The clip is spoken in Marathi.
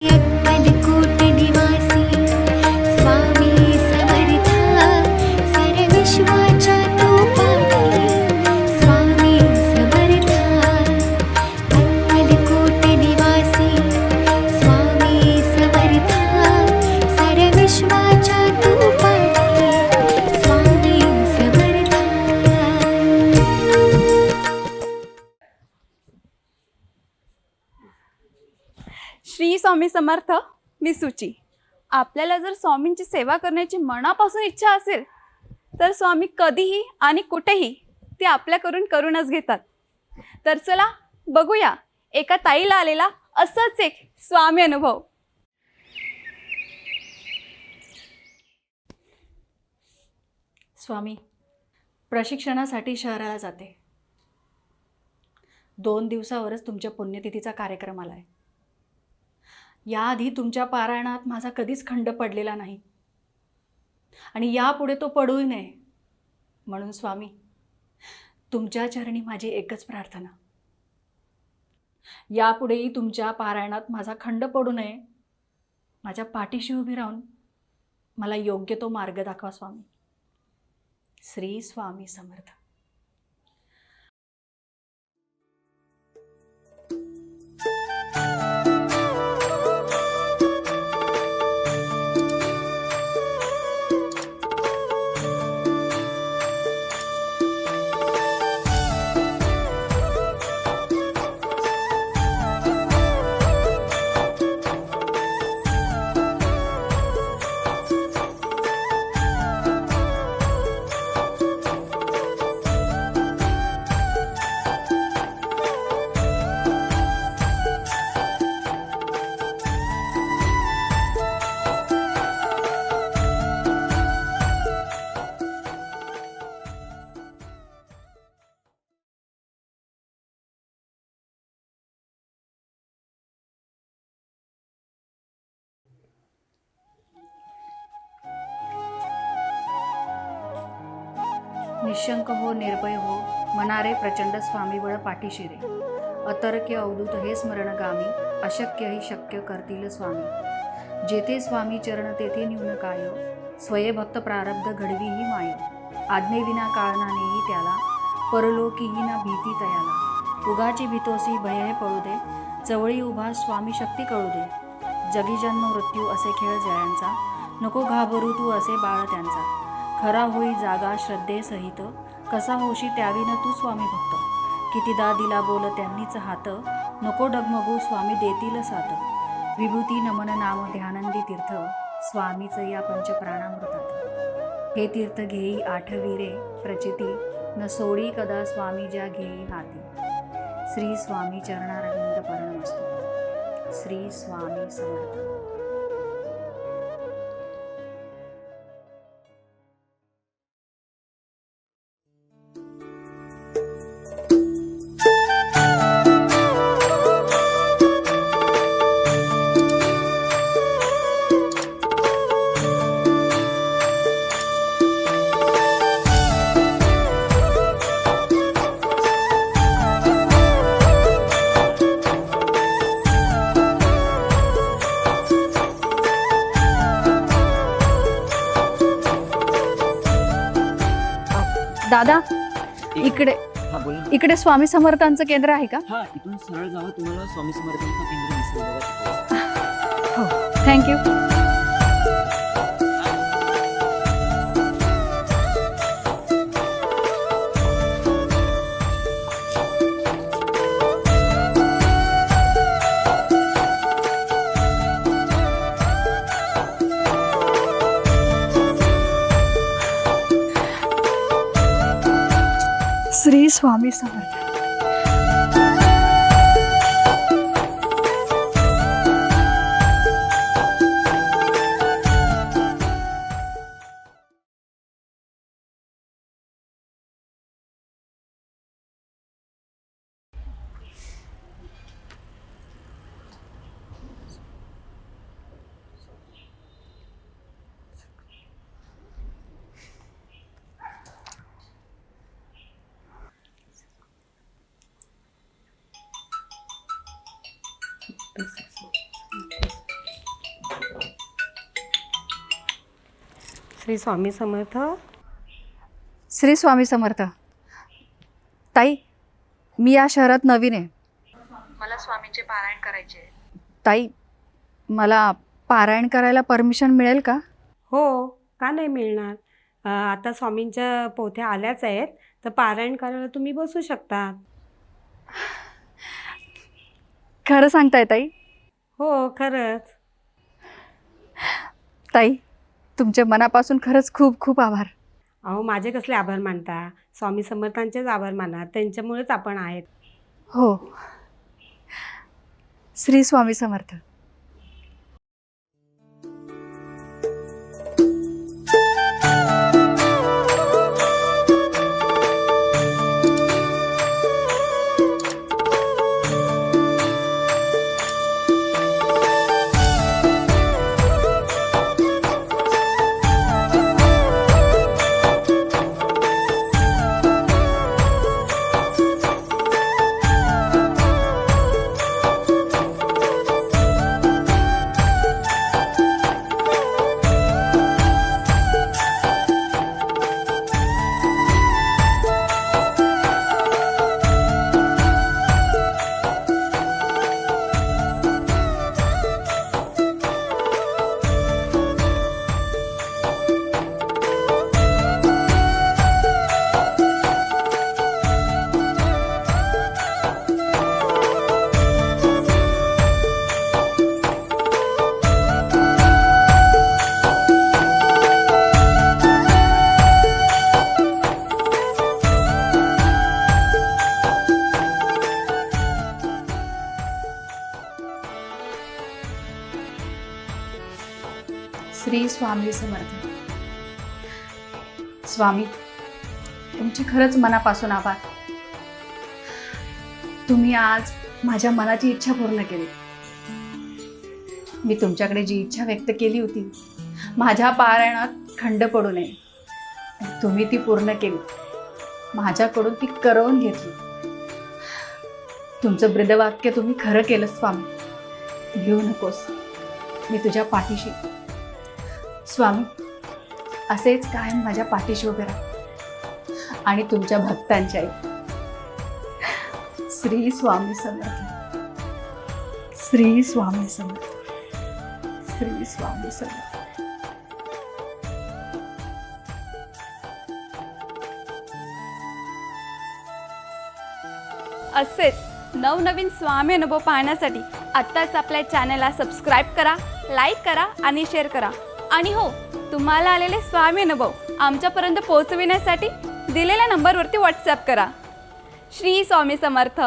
अक्कलकोट निवासी स्वामी समर्थ सर्वविश्वाच्या तो पाठी स्वामी समर्थ अक्कलकोट निवासी स्वामी समर्थ सर्वविश्वाच्या तो पाठी स्वामी समर्थ. श्री स्वामी समर्थ. मी सुची. आपल्याला जर स्वामींची सेवा करण्याची मनापासून इच्छा असेल तर स्वामी कधीही आणि कुठेही ते आपल्याकडून करूनच घेतात. तर चला बघूया एका ताईला आलेला असंच एक स्वामी अनुभव. स्वामी, प्रशिक्षणासाठी शहराला जाते. 2 दिवसावरच तुमच्या पुण्यतिथीचा कार्यक्रम आला आहे. याआधी तुमच्या पारायणात माझा कधीच खंड पडलेला नाही आणि यापुढे तो पडूही नये म्हणून स्वामी, तुमच्या चरणी माझी एकच प्रार्थना. यापुढेही तुमच्या पारायणात माझा खंड पडू नये. माझ्या पाठीशी उभी राहून मला योग्य तो मार्ग दाखवा स्वामी. श्री स्वामी समर्थ. निशंक हो, निर्भय हो, मनारे प्रचंड स्वामी बळ पाठीशी रे. अतर्क्य अवधूत हे स्मरणगामी, अशक्य ही शक्य करतील स्वामी. जेथे स्वामी चरण तेथे न्यून काय, स्वयं भक्त प्रारब्ध घडवी ही माय. आज्ञेविना काळना नेई त्याला, परलोकीही ना भीती तयाला. उगाची भीतोसी भय हे पळू दे, जवळी उभा स्वामी शक्ती कळू दे. जगी जन्म मृत्यू असे खेळ जयांचा, नको घाबरू तू असे बाळ त्यांचा. खरा होई जागा श्रद्धेसहित, कसा होशी त्याविन तू स्वामी भक्त. कितीदा दिला बोल त्यांनीच हात, नको डगमगू स्वामी देतील साथ. विभूती नमन नाम ध्यानंदी तीर्थ, स्वामीच या पंचप्राणामृतात. हे तीर्थ घेई आठवीरे प्रचिती, न सोडी कदा स्वामी ज्या घेई हाती. श्री स्वामी चरणारविंद परणमस्तु. श्री स्वामी समर्थ. दादा, इकडे हा बोला ना. इकडे स्वामी समर्थांचं केंद्र आहे का? हा, इथून सरळ जावा, तुम्हाला स्वामी समर्थांचं केंद्र दिसेल बघा तिथे. हो, थँक्यू. श्री स्वामी समर्थ. श्री स्वामी समर्थ. श्री स्वामी समर्थ. ताई, मी या शहरात नवीन आहे. मला स्वामींचे पारायण करायचे. ताई, मला पारायण करायला परमिशन मिळेल का? हो, का नाही मिळणार. आता स्वामींच्या पोथ्या आल्याच आहेत, तर पारायण करायला तुम्ही बसू शकता. खरं सांगताय ताई? हो, खरंच. ताई, तुमचे मनापासून खरंच खूप खूप आभार. अहो, माझे कसले आभार मानता? स्वामी समर्थांचेच आभार माना, त्यांच्यामुळेच आपण आहेत. हो. श्री स्वामी समर्थ. श्री स्वामी समर्थ. स्वामी, तुमचे खरंच मनापासून आभार. तुम्ही आज माझ्या मनाची इच्छा पूर्ण केली. मी तुमच्याकडे जी इच्छा व्यक्त केली होती, माझ्या पारायणात खंड पडू नये, तुम्ही ती पूर्ण केली. माझ्याकडून ती करवून घेतली. तुमचं ब्रीदवाक्य तुम्ही खरं केलं स्वामी. भिवू नकोस, मी तुझ्या पाठीशी. स्वामी, असेच कायम माझ्या पाठीशी उभे राहा आणि तुमच्या भक्तांच्या आई. श्री स्वामी समर्थ. श्री स्वामी समर्थ. श्री स्वामी समर्थ. असेच नवनवीन स्वामी अनुभव पाहण्यासाठी आत्ताच आपल्या चॅनलला सबस्क्राईब करा, लाईक करा आणि शेअर करा. आणि हो, तुम्हाला आलेले स्वामी अनुभव आमच्यापर्यंत पोहोचविण्यासाठी दिलेल्या नंबरवरती व्हॉट्सॲप करा. श्री स्वामी समर्थ.